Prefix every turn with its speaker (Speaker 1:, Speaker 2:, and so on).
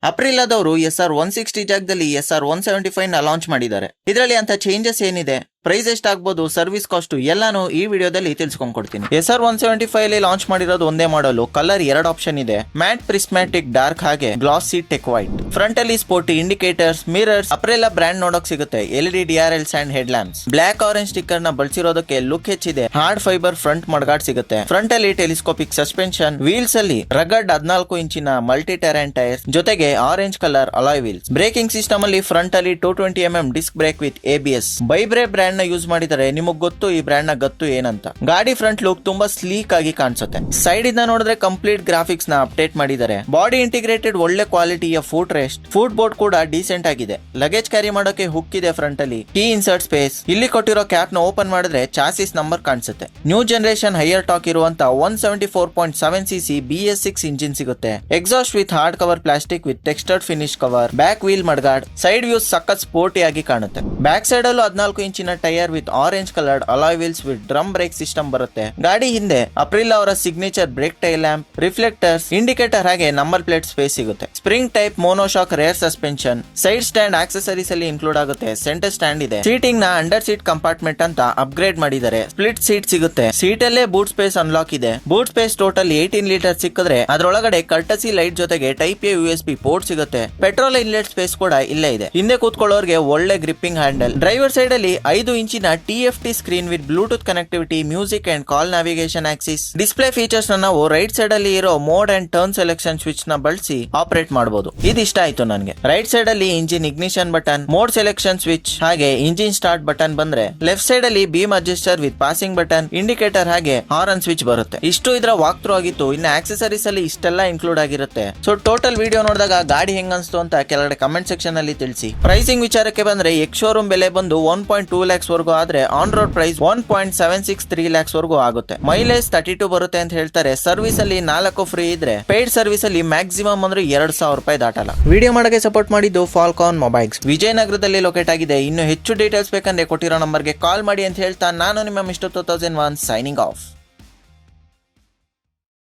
Speaker 1: ಅಪ್ರಿಲಾದವರು SR160 ಜಾಗದಲ್ಲಿ SR175 ನ launch ಮಾಡಿದ್ದಾರೆ. ಇದರಲ್ಲಿ ಅಂತ ಚೇಂಜಸ್ ಏನಿದೆ, ಪ್ರೈಸ್ ಎಷ್ಟಾಗಬಹುದು, ಸರ್ವಿಸ್ ಕಾಸ್ಟ್ ಎಲ್ಲಾನು ಈ ವಿಡಿಯೋದಲ್ಲಿ ತಿಳಿಸ್ಕೊಂಡ್ಕೊಡ್ತೀನಿ. SR175 ಅಲ್ಲಿ ಲಾಂಚ್ ಮಾಡಿರೋದು ಒಂದೇ ಮಾಡಲು. ಕಲರ್ 2 ಆಪ್ಷನ್ ಇದೆ, ಮ್ಯಾಟ್, ಪ್ರಿಸ್ಮ್ಯಾಟಿಕ್, ಡಾರ್ಕ್ ಹಾಗೆ ಗ್ಲಾಸಿ ಟೆಕ್ ವೈಟ್. ಫ್ರಂಟ್ ಅಲ್ಲಿ sporty indicators, mirrors, Aprilia brand ನೋಡಕ್ ಸಿಗುತ್ತೆ. LED DRLs and head lamps. Black orange sticker ನ ಬಳಸಿರೋದಕ್ಕೆ ಲುಕ್ ಹೆಚ್ಚಿದೆ. ಹಾರ್ಡ್ ಫೈಬರ್ ಫ್ರಂಟ್ ಮಡ್ಗಾಡ್ ಸಿಗುತ್ತೆ. ಫ್ರಂಟ್ ಅಲ್ಲಿ ಟೆಲಿಸ್ಕೋಪಿಕ್ ಸಸ್ಪೆನ್ಷನ್, ವೀಲ್ಸ್ ಅಲ್ಲಿ ರಗಡ್ 14 ಇಂಚಿನ ಮಲ್ಟಿ ಟೆರೈನ್ ಟೈರ್ಸ್ ಜೊತೆಗೆ orange colour alloy wheels. Braking system ಅಲ್ಲಿ ಫ್ರಂಟ್ ಅಲ್ಲಿ 220mm disc brake with ABS. ByBre brand use ಮಾಡಿದರೆ ನಿಮಗ್ ಗೊತ್ತು ಈ ಬ್ರ್ಯಾಂಡ್ ನ ಗತ್ತು ಏನಂತ. ಗಾಡಿ ಫ್ರಂಟ್ ಲುಕ್ ತುಂಬಾ ಸ್ಲೀಕ್ ಆಗಿ ಕಾಣಿಸುತ್ತೆ. ಸೈಡ್ ಇಂದ ನೋಡಿದ್ರೆ ಕಂಪ್ಲೀಟ್ ಗ್ರಾಫಿಕ್ಸ್ ನ ಅಪ್ಡೇಟ್ ಮಾಡಿದ್ದಾರೆ. ಬಾಡಿ ಇಂಟಿಗ್ರೇಟೆಡ್ ಒಳ್ಳೆ ಕ್ವಾಲಿಟಿಯ ಫುಟ್ ರೆಸ್ಟ್, ಫುಟ್ ಬೋರ್ಡ್ ಕೂಡ ಡೀಸೆಂಟ್ ಆಗಿದೆ. ಲಗೇಜ್ ಕ್ಯಾರಿ ಮಾಡೋಕೆ ಹುಕ್ ಇದೆ. ಫ್ರಂಟ್ ಅಲ್ಲಿ ಕೀ ಇನ್ಸರ್ಟ್ ಸ್ಪೇಸ್. ಇಲ್ಲಿ ಕೊಟ್ಟಿರೋ ಕ್ಯಾಪ್ ನ ಓಪನ್ ಮಾಡಿದ್ರೆ ಚಾಸಿಸ್ ನಂಬರ್ ಕಾಣಿಸುತ್ತೆ. ನ್ಯೂ ಜನರೇಷನ್ ಹೈಯರ್ ಟಾಕ್ ಇರುವಂತ 174.7cc BS6 ಇಂಜಿನ್ ಸಿಗುತ್ತೆ. Exhaust with hard cover plastic with textured finish cover. Back wheel mudguard. Side views ಸಖತ್ ಸ್ಪೋರ್ಟಿ ಆಗಿ ಕಾಣುತ್ತೆ. ಬ್ಯಾಕ್ ಸೈಡ್ ಅಲ್ಲೂ 14 ಇಂಚಿನ tyre with orange coloured alloy wheels with drum brake system ಬರುತ್ತೆ. ಗಾಡಿ ಹಿಂದೆ ಅಪ್ರಿಲಾ ಅವರ signature brake tail lamp, reflectors, indicator ಹಾಗೆ ನಂಬರ್ ಪ್ಲೇಟ್ ಸ್ಪೇಸ್ ಸಿಗುತ್ತೆ. Spring type monoshock rear suspension. Side stand accessories ಅಲ್ಲಿ ಇನ್ಕ್ಲೂಡ್ ಆಗುತ್ತೆ. ಸೆಂಟರ್ ಸ್ಟ್ಯಾಂಡ್ ಇದೆ. Seating ನ ಅಂಡರ್ ಸೀಟ್ ಕಂಪಾರ್ಟ್ಮೆಂಟ್ ಅಂತ ಅಪ್ಗ್ರೇಡ್ ಮಾಡಿದ್ದಾರೆ. ಸ್ಪ್ಲಿಟ್ ಸೀಟ್ ಸಿಗುತ್ತೆ. ಸೀಟ್ ಅಲ್ಲೇ ಬೂಟ್ ಸ್ಪೇಸ್ ಅನ್ಲಾಕ್ ಇದೆ. ಬೂಟ್ ಸ್ಪೇಸ್ ಟೋಟಲ್ 18 ಲೀಟರ್ ಸಿಕ್ಕಿದ್ರೆ ಅದರೊಳಗಡೆ ಕರ್ಟಸಿ ಲೈಟ್ ಜೊತೆಗೆ ಟೈಪ್ A USB ಪೋರ್ಟ್ ಸಿಗುತ್ತೆ. ಪೆಟ್ರೋಲ್ ಇನ್ಲೆಟ್ ಸ್ಪೇಸ್ ಕೂಡ ಇಲ್ಲೇ ಇದೆ. ಹಿಂದೆ ಕೂತ್ಕೊಳ್ಳೋರ್ಗೆ ಒಳ್ಳೆ ಗ್ರಿಪ್ಪಿಂಗ್ ಹ್ಯಾಂಡಲ್. ಡ್ರೈವರ್ ಸೈಡ್ ಅಲ್ಲಿ 5 ಇಂಚಿನ TFT screen with Bluetooth connectivity, music and call navigation access. Display features ನಾವು ರೈಟ್ ಸೈಡ್ ಅಲ್ಲಿ ಇರೋ mode and turn selection switch ನ ಬಳಸಿ ಆಪರೇಟ್ ಮಾಡಬಹುದು. ಇದಿಷ್ಟ ಆಯ್ತು ನನಗೆ. ರೈಟ್ ಸೈಡ್ ಅಲ್ಲಿ engine ignition button, mode selection switch ಹಾಗೆ ಇಂಜಿನ್ ಸ್ಟಾರ್ಟ್ ಬಟನ್ ಬಂದ್ರೆ ಲೆಫ್ಟ್ ಸೈಡ್ ಅಲ್ಲಿ beam adjuster with passing button, indicator ಹಾಗೆ ಹಾರ್ನ್ ಸ್ವಿಚ್ ಬರುತ್ತೆ. ಇಷ್ಟು ಇದರ ವಾಕ್ ಥ್ರೂ ಆಗಿತ್ತು. ಇನ್ನು ಆಕ್ಸೆಸರೀಸ್ ಅಲ್ಲಿ ಇಷ್ಟೆಲ್ಲ ಇನ್ಕ್ಲೂಡ್ ಆಗಿರುತ್ತೆ. ಸೊ ಟೋಟಲ್ ವಿಡಿಯೋ ನೋಡಿದಾಗ ಗಾಡಿ ಹೆಂಗ್ ಅನ್ಸ್ತು ಅಂತ ಕೆಳಗಡೆ ಕಮೆಂಟ್ ಸೆಕ್ಷನ್ ಅಲ್ಲಿ ತಿಳಿಸಿ. ಪ್ರೈಸಿಂಗ್ ವಿಚಾರಕ್ಕೆ ಬಂದ್ರೆ ಎಕ್ಸ್ ಶೋರೂಮ್ ಬೆಲೆ ಬಂದು 1.2 lakhs ವರೆಗೂ ಆದ್ರೆ ಆನ್ ರೋಡ್ ಪ್ರೈಸ್ 1.763 lakhs ವರೆಗೂ ಆಗುತ್ತೆ. ಮೈಲೇಜ್ 32 ಬರುತ್ತೆ ಅಂತ ಹೇಳ್ತಾರೆ. ಸರ್ವಿಸ್ ಅಲ್ಲಿ 4 ಫ್ರೀ ಇದ್ರೆ ಪೇಡ್ ಸರ್ವಿಸ್ ಅಲ್ಲಿ ಮ್ಯಾಕ್ಸಿಮಮ್ ಅಂದ್ರೆ 2,000 ರೂಪಾಯಿ ದಾಟಲ್ಲ. ವಿಡಿಯೋ ಮಾಡಕ್ಕೆ ಸಪೋರ್ಟ್ ಮಾಡಿದ್ದು ಫಾಲ್ಕಾನ್ ಮೊಬೈಲ್ಸ್, ವಿಜಯನಗರದಲ್ಲಿ ಲೊಕೇಟ್ ಆಗಿದೆ. ಇನ್ನು ಹೆಚ್ಚು ಡೀಟೇಲ್ಸ್ ಬೇಕಂದ್ರೆ ಕೊಟ್ಟಿರೋ ನಂಬರ್ಗೆ ಕಾಲ್ ಮಾಡಿ ಅಂತ ಹೇಳ್ತಾ ನಾನು ನಿಮ್ಮ ಮಿಸ್ಟರ್ 2001 ಸೈನಿಂಗ್ ಆಫ್.